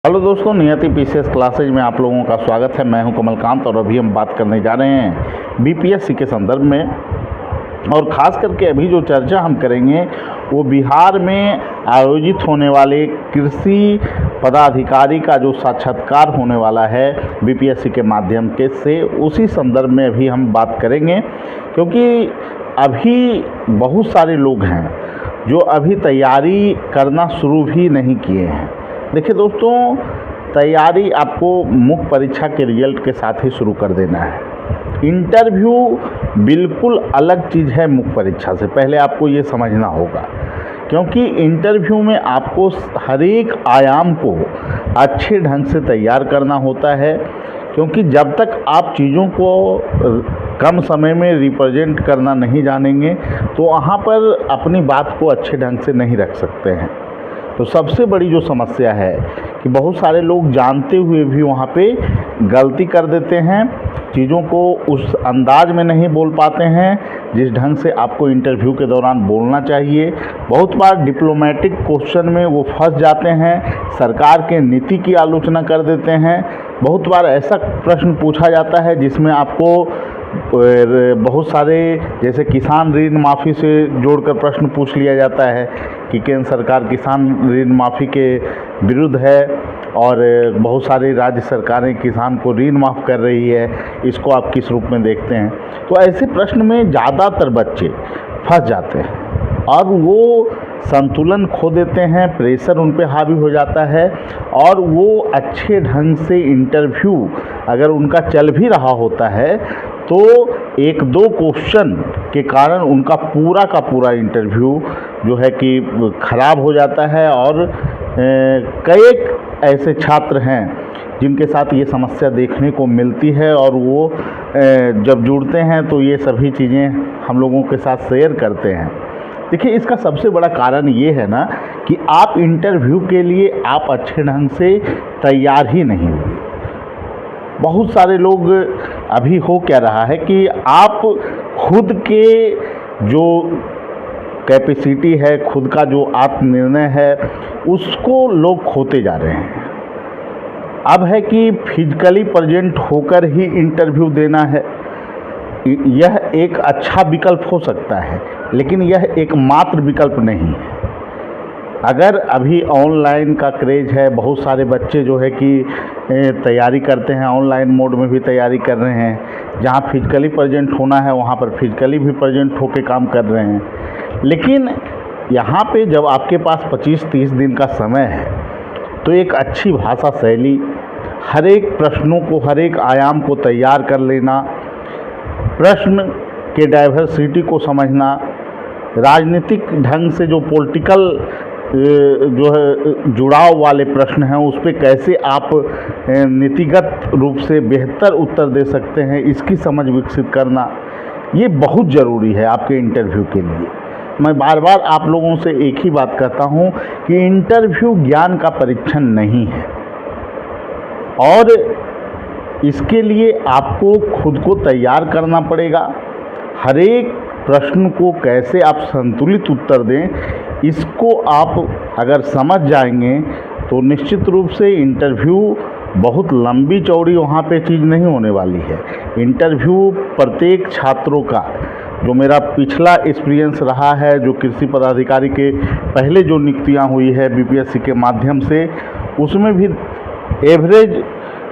Hello दोस्तों, नियति PCS classes में आप लोगों का स्वागत है। मैं हूं कमलकांत और अभी हम बात करने जा रहे हैं बीपीएससी के संदर्भ में। और ख़ास करके अभी जो चर्चा हम करेंगे वो बिहार में आयोजित होने वाले कृषि पदाधिकारी का जो साक्षात्कार होने वाला है बीपीएससी के माध्यम के से, उसी संदर्भ में अभी हम बात करेंगे। क्योंकि अभी बहुत सारे लोग हैं जो अभी तैयारी करना शुरू भी नहीं किए हैं। देखिए दोस्तों, तैयारी आपको मुख्य परीक्षा के रिजल्ट के साथ ही शुरू कर देना है। इंटरव्यू बिल्कुल अलग चीज़ है मुख्य परीक्षा से, पहले आपको ये समझना होगा। क्योंकि इंटरव्यू में आपको हर एक आयाम को अच्छे ढंग से तैयार करना होता है। क्योंकि जब तक आप चीज़ों को कम समय में रिप्रेजेंट करना नहीं जानेंगे तो वहाँ पर अपनी बात को अच्छे ढंग से नहीं रख सकते हैं। तो सबसे बड़ी जो समस्या है कि बहुत सारे लोग जानते हुए भी वहाँ पे गलती कर देते हैं, चीज़ों को उस अंदाज में नहीं बोल पाते हैं जिस ढंग से आपको इंटरव्यू के दौरान बोलना चाहिए। बहुत बार डिप्लोमेटिक क्वेश्चन में वो फंस जाते हैं, सरकार के नीति की आलोचना कर देते हैं। बहुत बार ऐसा प्रश्न पूछा जाता है जिसमें आपको बहुत सारे, जैसे किसान ऋण माफ़ी से जोड़कर प्रश्न पूछ लिया जाता है कि केंद्र सरकार किसान ऋण माफ़ी के विरुद्ध है और बहुत सारी राज्य सरकारें किसान को ऋण माफ़ कर रही है, इसको आप किस रूप में देखते हैं। तो ऐसे प्रश्न में ज़्यादातर बच्चे फंस जाते हैं और वो संतुलन खो देते हैं, प्रेशर उन पे हावी हो जाता है और वो अच्छे ढंग से इंटरव्यू अगर उनका चल भी रहा होता है तो एक दो क्वेश्चन के कारण उनका पूरा का पूरा इंटरव्यू जो है कि ख़राब हो जाता है। और कई ऐसे छात्र हैं जिनके साथ ये समस्या देखने को मिलती है और वो जब जुड़ते हैं तो ये सभी चीज़ें हम लोगों के साथ शेयर करते हैं। देखिए, इसका सबसे बड़ा कारण ये है ना कि आप इंटरव्यू के लिए आप अच्छे ढंग से तैयार ही नहीं हुए। बहुत सारे लोग अभी हो क्या रहा है कि आप खुद के जो कैपेसिटी है, खुद का जो आत्मनिर्णय है, उसको लोग खोते जा रहे हैं। अब है कि फिजिकली प्रेजेंट होकर ही इंटरव्यू देना है, यह एक अच्छा विकल्प हो सकता है, लेकिन यह एक मात्र विकल्प नहीं है। अगर अभी ऑनलाइन का क्रेज़ है, बहुत सारे बच्चे जो है कि तैयारी करते हैं, ऑनलाइन मोड में भी तैयारी कर रहे हैं। जहाँ फिजिकली प्रेजेंट होना है वहाँ पर फिजिकली भी प्रेजेंट होकर काम कर रहे हैं। लेकिन यहाँ पे जब आपके पास 25-30 दिन का समय है तो एक अच्छी भाषा शैली, हर एक प्रश्नों को, हर एक आयाम को तैयार कर लेना, प्रश्न के डाइवर्सिटी को समझना, राजनीतिक ढंग से जो पॉलिटिकल जो है जुड़ाव वाले प्रश्न हैं उस पर कैसे आप नीतिगत रूप से बेहतर उत्तर दे सकते हैं, इसकी समझ विकसित करना, ये बहुत ज़रूरी है आपके इंटरव्यू के लिए। मैं बार बार आप लोगों से एक ही बात कहता हूँ कि इंटरव्यू ज्ञान का परीक्षण नहीं है और इसके लिए आपको खुद को तैयार करना पड़ेगा। हर एक प्रश्न को कैसे आप संतुलित उत्तर दें, इसको आप अगर समझ जाएंगे तो निश्चित रूप से इंटरव्यू बहुत लंबी चौड़ी वहाँ पे चीज़ नहीं होने वाली है। इंटरव्यू प्रत्येक छात्रों का, जो मेरा पिछला एक्सपीरियंस रहा है, जो कृषि पदाधिकारी के पहले जो नियुक्तियाँ हुई है बीपीएससी के माध्यम से, उसमें भी एवरेज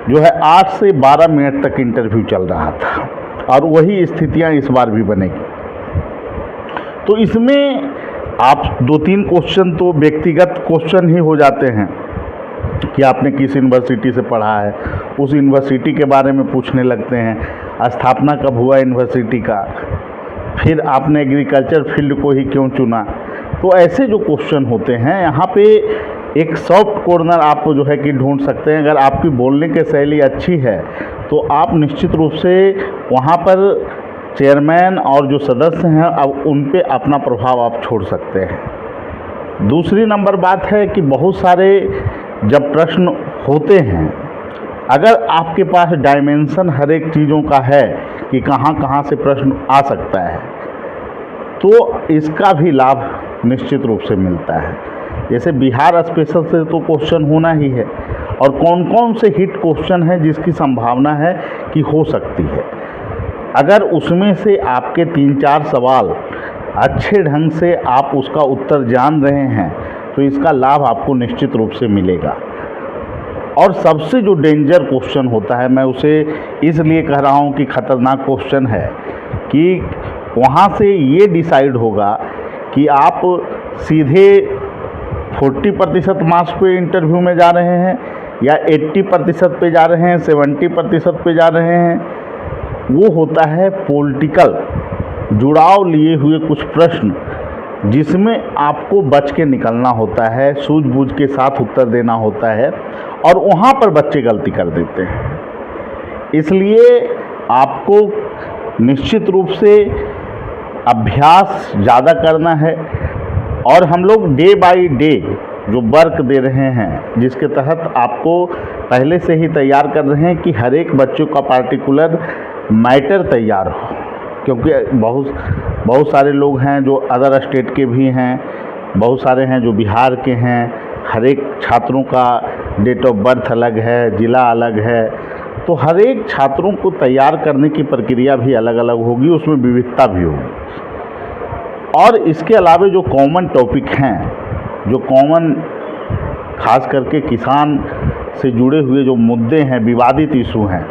जो है 8 से 12 मिनट तक इंटरव्यू चल रहा था और वही स्थितियाँ इस बार भी बनेगी। तो इसमें आप 2-3 क्वेश्चन तो व्यक्तिगत क्वेश्चन ही हो जाते हैं कि आपने किस यूनिवर्सिटी से पढ़ा है, उस यूनिवर्सिटी के बारे में पूछने लगते हैं, स्थापना कब हुआ यूनिवर्सिटी का, फिर आपने एग्रीकल्चर फील्ड को ही क्यों चुना। तो ऐसे जो क्वेश्चन होते हैं, यहाँ पे एक सॉफ्ट कॉर्नर आप जो है कि ढूंढ सकते हैं। अगर आपकी बोलने की शैली अच्छी है तो आप निश्चित रूप से वहाँ पर चेयरमैन और जो सदस्य हैं अब उन पे अपना प्रभाव आप छोड़ सकते हैं। दूसरी नंबर बात है कि बहुत सारे जब प्रश्न होते हैं, अगर आपके पास डायमेंशन हर एक चीज़ों का है कि कहाँ कहाँ से प्रश्न आ सकता है, तो इसका भी लाभ निश्चित रूप से मिलता है। जैसे बिहार स्पेशल से तो क्वेश्चन होना ही है और कौन कौन से हिट क्वेश्चन हैं जिसकी संभावना है कि हो सकती है। अगर उसमें से आपके 3-4 सवाल अच्छे ढंग से आप उसका उत्तर जान रहे हैं तो इसका लाभ आपको निश्चित रूप से मिलेगा। और सबसे जो डेंजर क्वेश्चन होता है, मैं उसे इसलिए कह रहा हूँ कि खतरनाक क्वेश्चन है, कि वहाँ से ये डिसाइड होगा कि आप सीधे 40% मार्क्स पे इंटरव्यू में जा रहे हैं या 80% पे जा रहे हैं, 70% पे जा रहे हैं। वो होता है पॉलिटिकल जुड़ाव लिए हुए कुछ प्रश्न, जिसमें आपको बच के निकलना होता है, सूझबूझ के साथ उत्तर देना होता है, और वहाँ पर बच्चे गलती कर देते हैं। इसलिए आपको निश्चित रूप से अभ्यास ज़्यादा करना है। और हम लोग डे बाय डे जो वर्क दे रहे हैं, जिसके तहत आपको पहले से ही तैयार कर रहे हैं कि हर एक बच्चों का पार्टिकुलर मैटर तैयार हो, क्योंकि बहुत सारे लोग हैं जो अदर स्टेट के भी हैं, बहुत सारे हैं जो बिहार के हैं। हर एक छात्रों का डेट ऑफ बर्थ अलग है, ज़िला अलग है, तो हर एक छात्रों को तैयार करने की प्रक्रिया भी अलग अलग होगी, उसमें विविधता भी होगी। और इसके अलावा जो कॉमन टॉपिक हैं, जो कॉमन खास करके किसान से जुड़े हुए जो मुद्दे हैं, विवादित इशू हैं,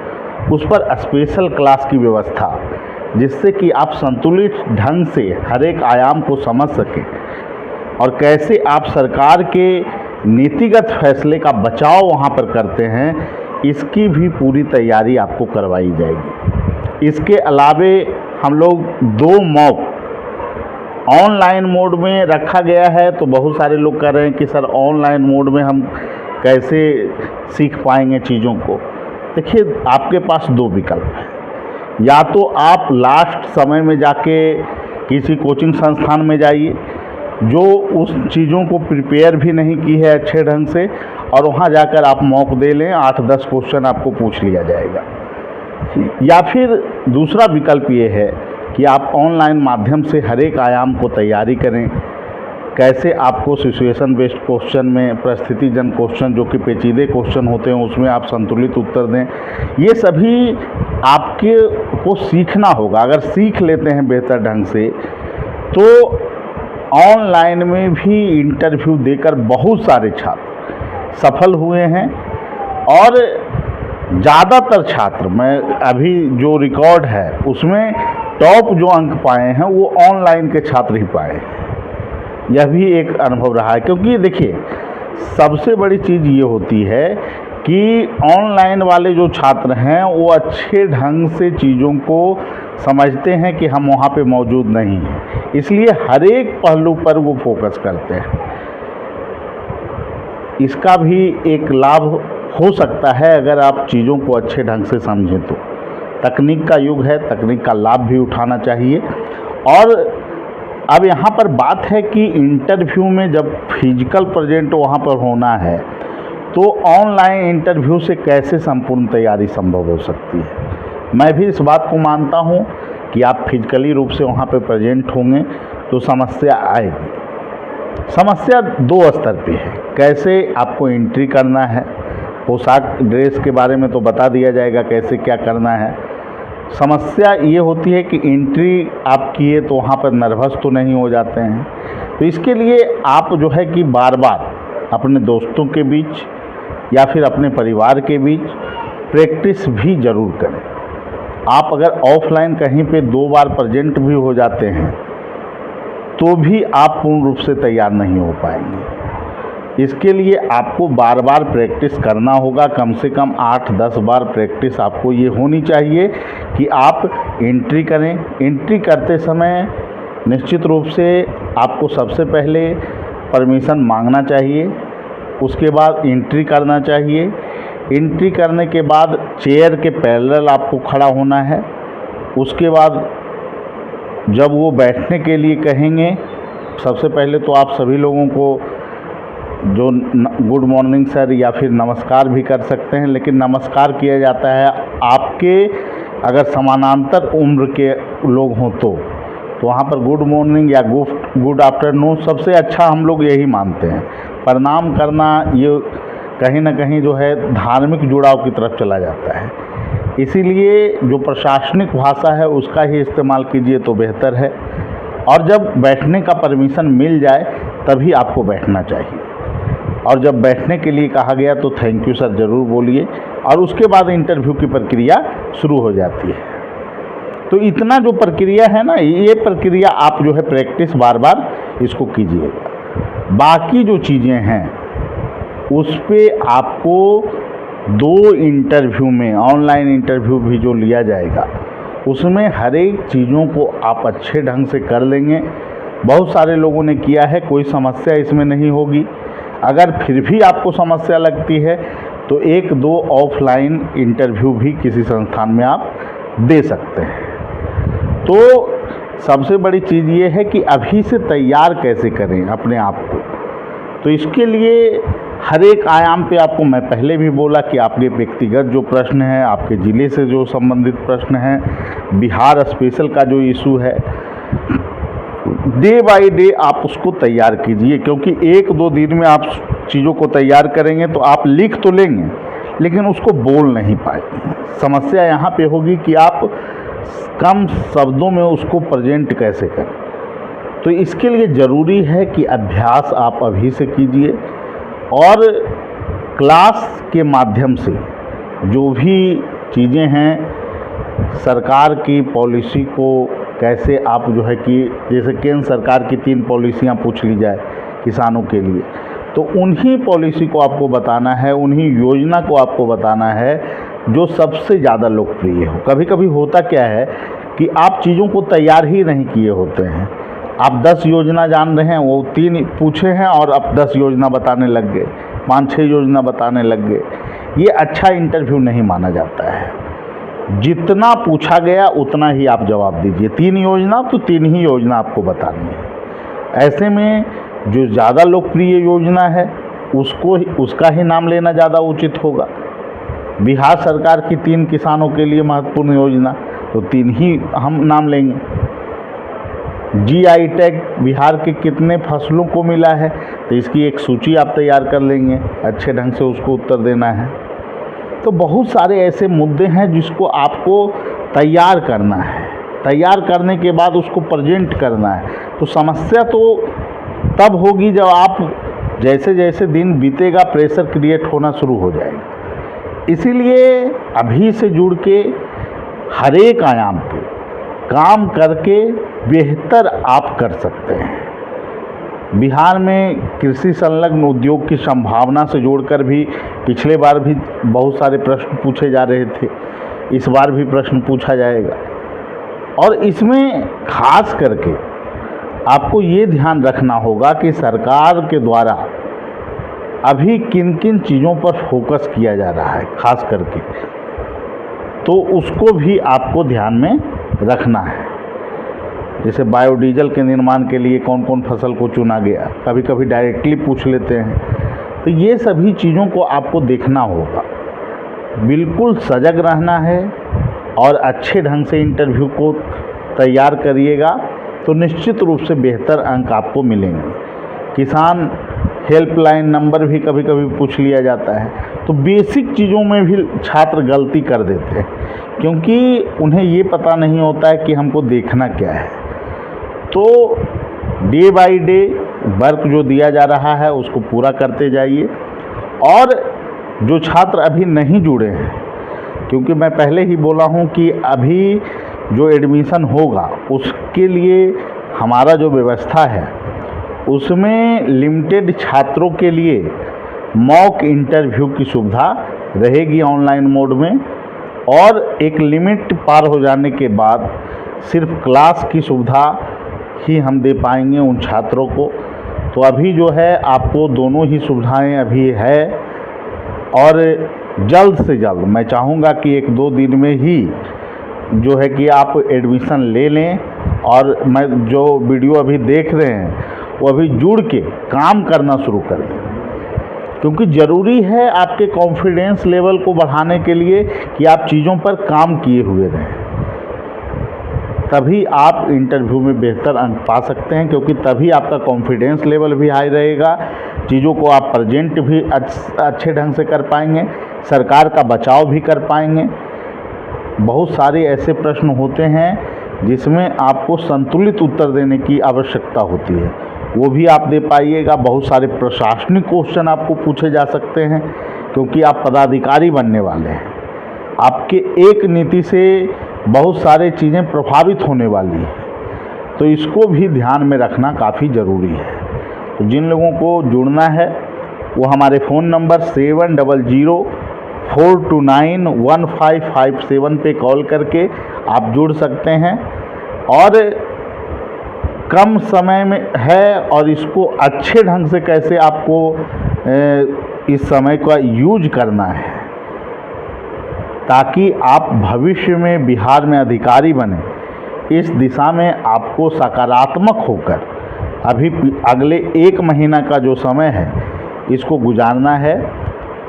उस पर स्पेशल क्लास की व्यवस्था, जिससे कि आप संतुलित ढंग से हर एक आयाम को समझ सकें और कैसे आप सरकार के नीतिगत फैसले का बचाव वहाँ पर करते हैं, इसकी भी पूरी तैयारी आपको करवाई जाएगी। इसके अलावे हम लोग 2 मॉक ऑनलाइन मोड में रखा गया है। तो बहुत सारे लोग कह रहे हैं कि सर ऑनलाइन मोड में हम कैसे सीख पाएंगे चीज़ों को। देखिए, आपके पास 2 विकल्प हैं। या तो आप लास्ट समय में जाके किसी कोचिंग संस्थान में जाइए जो उस चीज़ों को प्रिपेयर भी नहीं की है अच्छे ढंग से, और वहाँ जाकर आप मॉक दे लें, 8-10 क्वेश्चन आपको पूछ लिया जाएगा। या फिर दूसरा विकल्प ये है कि आप ऑनलाइन माध्यम से हर एक आयाम को तैयारी करें। कैसे आपको सिचुएशन बेस्ड क्वेश्चन में परिस्थितिजन्य क्वेश्चन, जो कि पेचीदे क्वेश्चन होते हैं, उसमें आप संतुलित उत्तर दें। ये सभी आपके को सीखना होगा। अगर सीख लेते हैं बेहतर ढंग से, तो ऑनलाइन में भी इंटरव्यू देकर बहुत सारे छात्र सफल हुए हैं। और ज़्यादातर छात्र, मैं अभी जो रिकॉर्ड है उसमें टॉप जो अंक पाए हैं वो ऑनलाइन के छात्र ही पाए हैं। यह भी एक अनुभव रहा है, क्योंकि देखिए, सबसे बड़ी चीज़ ये होती है कि ऑनलाइन वाले जो छात्र हैं वो अच्छे ढंग से चीज़ों को समझते हैं कि हम वहाँ पे मौजूद नहीं हैं, इसलिए हर एक पहलू पर वो फोकस करते हैं। इसका भी एक लाभ हो सकता है अगर आप चीज़ों को अच्छे ढंग से समझें तो। तकनीक का युग है, तकनीक का लाभ भी उठाना चाहिए। और अब यहाँ पर बात है कि इंटरव्यू में जब फिजिकल प्रेजेंट वहाँ पर होना है, तो ऑनलाइन इंटरव्यू से कैसे संपूर्ण तैयारी संभव हो सकती है। मैं भी इस बात को मानता हूँ कि आप फिजिकली रूप से वहाँ पर प्रेजेंट होंगे तो समस्या आएगी। समस्या 2 स्तर पे है। कैसे आपको एंट्री करना है, पोशाक ड्रेस के बारे में तो बता दिया जाएगा कैसे क्या करना है। समस्या ये होती है कि एंट्री आप किए तो वहाँ पर नर्वस तो नहीं हो जाते हैं। तो इसके लिए आप जो है कि बार बार अपने दोस्तों के बीच या फिर अपने परिवार के बीच प्रैक्टिस भी ज़रूर करें। आप अगर ऑफलाइन कहीं पे 2 बार प्रेजेंट भी हो जाते हैं तो भी आप पूर्ण रूप से तैयार नहीं हो पाएंगे। इसके लिए आपको बार बार प्रैक्टिस करना होगा। कम से कम 8-10 बार प्रैक्टिस आपको ये होनी चाहिए कि आप एंट्री करें। एंट्री करते समय निश्चित रूप से आपको सबसे पहले परमिशन मांगना चाहिए, उसके बाद एंट्री करना चाहिए। एंट्री करने के बाद चेयर के पैरेलल आपको खड़ा होना है। उसके बाद जब वो बैठने के लिए कहेंगे, सबसे पहले तो आप सभी लोगों को जो गुड मॉर्निंग सर या फिर नमस्कार भी कर सकते हैं, लेकिन नमस्कार किया जाता है आपके अगर समानांतर उम्र के लोग हों तो वहाँ पर गुड मॉर्निंग या गुड आफ्टरनून सबसे अच्छा हम लोग यही मानते हैं। प्रणाम करना ये कहीं ना कहीं जो है धार्मिक जुड़ाव की तरफ चला जाता है। इसीलिए जो प्रशासनिक भाषा है उसका ही इस्तेमाल कीजिए तो बेहतर है। और जब बैठने का परमिशन मिल जाए तभी आपको बैठना चाहिए, और जब बैठने के लिए कहा गया तो थैंक यू सर ज़रूर बोलिए, और उसके बाद इंटरव्यू की प्रक्रिया शुरू हो जाती है। तो इतना जो प्रक्रिया है ना, ये प्रक्रिया आप जो है प्रैक्टिस बार बार इसको कीजिएगा। बाकी जो चीज़ें हैं उस पे आपको 2 इंटरव्यू में, ऑनलाइन इंटरव्यू भी जो लिया जाएगा उसमें हर एक चीज़ों को आप अच्छे ढंग से कर लेंगे। बहुत सारे लोगों ने किया है, कोई समस्या इसमें नहीं होगी। अगर फिर भी आपको समस्या लगती है तो 1-2 ऑफलाइन इंटरव्यू भी किसी संस्थान में आप दे सकते हैं। तो सबसे बड़ी चीज़ ये है कि अभी से तैयार कैसे करें अपने आप को। तो इसके लिए हर एक आयाम पे आपको, मैं पहले भी बोला कि आपके व्यक्तिगत जो प्रश्न है, आपके ज़िले से जो संबंधित प्रश्न हैं, बिहार स्पेशल का जो इशू है, डे बाय डे आप उसको तैयार कीजिए। क्योंकि 1-2 दिन में आप चीज़ों को तैयार करेंगे तो आप लिख तो लेंगे लेकिन उसको बोल नहीं पाएंगे। समस्या यहाँ पे होगी कि आप कम शब्दों में उसको प्रेजेंट कैसे करें। तो इसके लिए ज़रूरी है कि अभ्यास आप अभी से कीजिए, और क्लास के माध्यम से जो भी चीज़ें हैं, सरकार की पॉलिसी को कैसे आप जो है कि जैसे केंद्र सरकार की 3 पॉलिसियाँ पूछ ली जाए किसानों के लिए, तो उन्हीं पॉलिसी को आपको बताना है, उन्हीं योजना को आपको बताना है जो सबसे ज़्यादा लोकप्रिय हो। कभी कभी होता क्या है कि आप चीज़ों को तैयार ही नहीं किए होते हैं, आप 10 योजना जान रहे हैं, वो 3 पूछे हैं और आप 10 योजना बताने लग गए, 5-6 योजना बताने लग गए। ये अच्छा इंटरव्यू नहीं माना जाता है। जितना पूछा गया उतना ही आप जवाब दीजिए। 3 योजना तो 3 ही योजना आपको बतानी है। ऐसे में जो ज़्यादा लोकप्रिय योजना है उसका ही नाम लेना ज़्यादा उचित होगा। बिहार सरकार की 3 किसानों के लिए महत्वपूर्ण योजना, तो 3 ही हम नाम लेंगे। GI टैग बिहार के कितने फसलों को मिला है, तो इसकी एक सूची आप तैयार कर लेंगे, अच्छे ढंग से उसको उत्तर देना है। तो बहुत सारे ऐसे मुद्दे हैं जिसको आपको तैयार करना है। तैयार करने के बाद उसको प्रेजेंट करना है। तो समस्या तो तब होगी जब आप जैसे जैसे दिन बीतेगा प्रेशर क्रिएट होना शुरू हो जाएगा। इसीलिए अभी से जुड़ के हर एक आयाम पे काम करके बेहतर आप कर सकते हैं। बिहार में कृषि संलग्न उद्योग की संभावना से जोड़कर भी पिछले बार भी बहुत सारे प्रश्न पूछे जा रहे थे, इस बार भी प्रश्न पूछा जाएगा। और इसमें खास करके आपको ये ध्यान रखना होगा कि सरकार के द्वारा अभी किन किन चीज़ों पर फोकस किया जा रहा है खास करके, तो उसको भी आपको ध्यान में रखना है। जैसे बायोडीजल के निर्माण के लिए कौन कौन फसल को चुना गया, कभी कभी डायरेक्टली पूछ लेते हैं। तो ये सभी चीज़ों को आपको देखना होगा। बिल्कुल सजग रहना है और अच्छे ढंग से इंटरव्यू को तैयार करिएगा तो निश्चित रूप से बेहतर अंक आपको मिलेंगे। किसान हेल्पलाइन नंबर भी कभी कभी पूछ लिया जाता है। तो बेसिक चीज़ों में भी छात्र गलती कर देते हैं क्योंकि उन्हें ये पता नहीं होता है कि हमको देखना क्या है। तो डे बाय डे वर्क जो दिया जा रहा है उसको पूरा करते जाइए। और जो छात्र अभी नहीं जुड़े हैं, क्योंकि मैं पहले ही बोला हूँ कि अभी जो एडमिशन होगा उसके लिए हमारा जो व्यवस्था है उसमें लिमिटेड छात्रों के लिए मॉक इंटरव्यू की सुविधा रहेगी ऑनलाइन मोड में, और एक लिमिट पार हो जाने के बाद सिर्फ क्लास की सुविधा ही हम दे पाएंगे उन छात्रों को। तो अभी जो है आपको दोनों ही सुविधाएं अभी है, और जल्द से जल्द मैं चाहूँगा कि 1-2 दिन में ही जो है कि आप एडमिशन ले लें। और मैं जो वीडियो अभी देख रहे हैं वो अभी जुड़ के काम करना शुरू कर दें, क्योंकि ज़रूरी है आपके कॉन्फिडेंस लेवल को बढ़ाने के लिए कि आप चीज़ों पर काम किए हुए रहें। तभी आप इंटरव्यू में बेहतर अंक पा सकते हैं, क्योंकि तभी आपका कॉन्फिडेंस लेवल भी हाई रहेगा, चीज़ों को आप प्रेजेंट भी अच्छे ढंग से कर पाएंगे, सरकार का बचाव भी कर पाएंगे। बहुत सारे ऐसे प्रश्न होते हैं जिसमें आपको संतुलित उत्तर देने की आवश्यकता होती है, वो भी आप दे पाइएगा। बहुत सारे प्रशासनिक क्वेश्चन आपको पूछे जा सकते हैं, क्योंकि आप पदाधिकारी बनने वाले हैं। आपके एक नीति से बहुत सारे चीज़ें प्रभावित होने वाली है, तो इसको भी ध्यान में रखना काफ़ी ज़रूरी है। तो जिन लोगों को जुड़ना है वो हमारे फ़ोन नंबर 7004291557 पे कॉल करके आप जुड़ सकते हैं। और कम समय में है और इसको अच्छे ढंग से कैसे आपको इस समय का यूज करना है, ताकि आप भविष्य में बिहार में अधिकारी बने, इस दिशा में आपको सकारात्मक होकर अभी अगले 1 महीना का जो समय है इसको गुजारना है।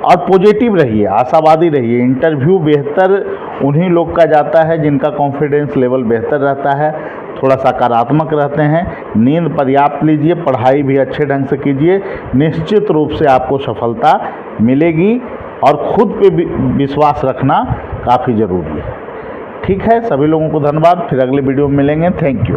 और पॉजिटिव रहिए, आशावादी रहिए। इंटरव्यू बेहतर उन्हीं लोग का जाता है जिनका कॉन्फिडेंस लेवल बेहतर रहता है, थोड़ा सकारात्मक रहते हैं। नींद पर्याप्त लीजिए, पढ़ाई भी अच्छे ढंग से कीजिए, निश्चित रूप से आपको सफलता मिलेगी। और खुद पे विश्वास रखना काफ़ी ज़रूरी है। ठीक है, सभी लोगों को धन्यवाद। फिर अगले वीडियो में मिलेंगे। Thank you.